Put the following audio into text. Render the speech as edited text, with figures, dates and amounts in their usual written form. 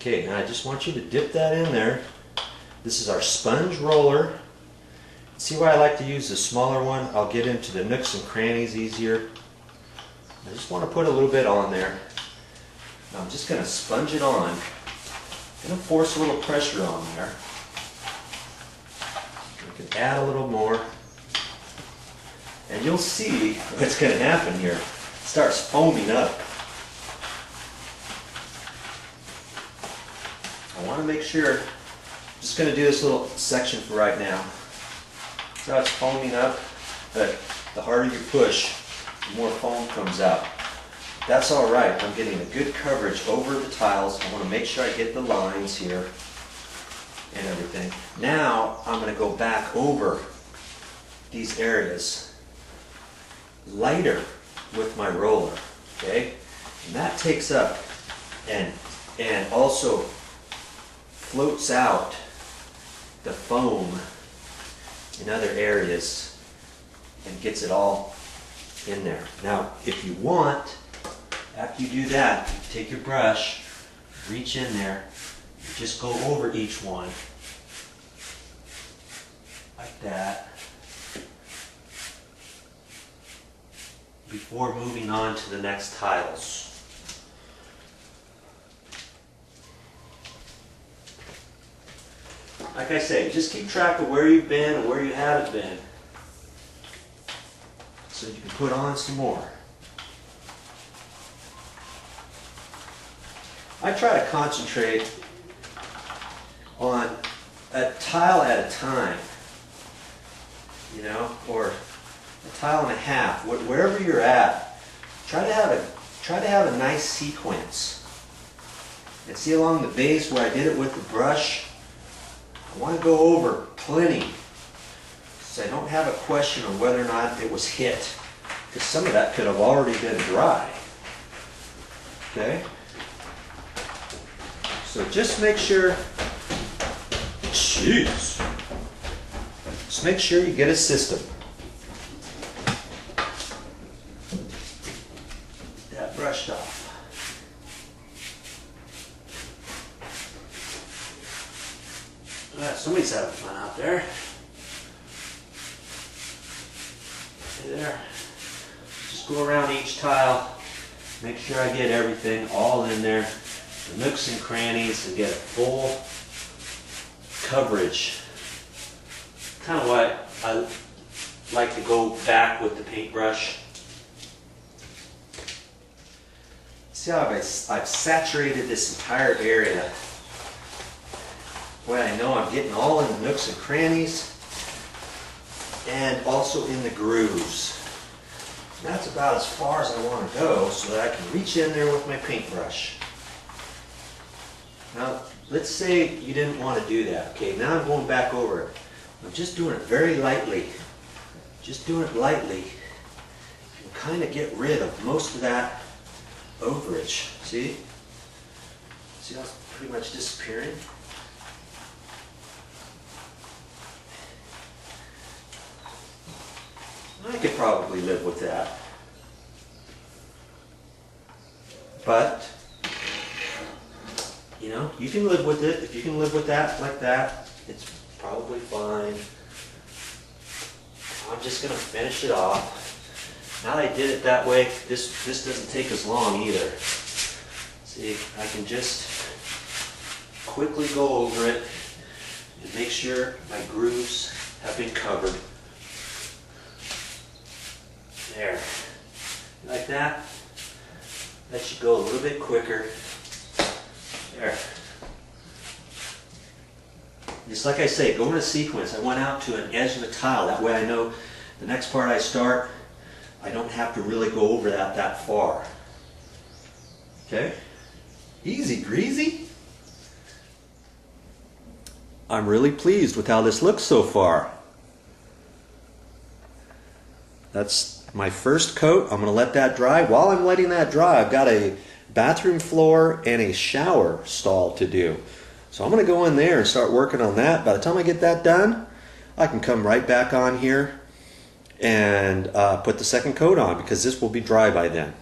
Okay, now I just want you to dip that in there. This is our sponge roller. See why I like to use the smaller one? I'll get into the nooks and crannies easier. I just want to put a little bit on there. Now I'm just going to sponge it on. I'm going to force a little pressure on there. We can add a little more. And you'll see what's going to happen here. It starts foaming up. I want to make sure, I'm just going to do this little section for right now. So it's foaming up, but the harder you push, the more foam comes out. That's all right. I'm getting a good coverage over the tiles. I want to make sure I get the lines here and everything. Now I'm going to go back over these areas lighter with my roller, okay? And that takes up and also floats out the foam in other areas and gets it all in there. Now, if you want, after you do that, you take your brush, reach in there, just go over each one like that before moving on to the next tiles. Like I say, just keep track of where you've been and where you haven't been so you can put on some more. I try to concentrate on a tile at a time, you know, or a tile and a half, wherever you're at. Try to have a nice sequence. And see along the base where I did it with the brush, I want to go over plenty so I don't have a question on whether or not it was hit, because some of that could have already been dry. Okay? So just make sure, just make sure you get a system. That brushed off. Somebody's having fun out there. Hey there. Just go around each tile. Make sure I get everything all in there. The nooks and crannies, and get a full coverage. Kind of why I like to go back with the paintbrush. See how I've saturated this entire area. Way I know I'm getting all in the nooks and crannies and also in the grooves. And that's about as far as I want to go so that I can reach in there with my paintbrush. Now, let's say you didn't want to do that. Okay, now I'm going back over it. I'm just doing it very lightly. Just doing it lightly and kind of get rid of most of that overage. See? See how it's pretty much disappearing? I could probably live with that. But, you know, you can live with it. If you can live with that like that, it's probably fine. I'm just going to finish it off. Now that I did it that way, this doesn't take as long either. See, I can just quickly go over it and make sure my grooves have been covered. There. Like that. That should go a little bit quicker. There. Just like I say, go in a sequence. I went out to an edge of the tile. That way I know the next part I start, I don't have to really go over that far. Okay? Easy breezy. I'm really pleased with how this looks so far. That's my first coat. I'm going to let that dry. While I'm letting that dry, I've got a bathroom floor and a shower stall to do. So I'm going to go in there and start working on that. By the time I get that done, I can come right back on here and put the second coat on, because this will be dry by then.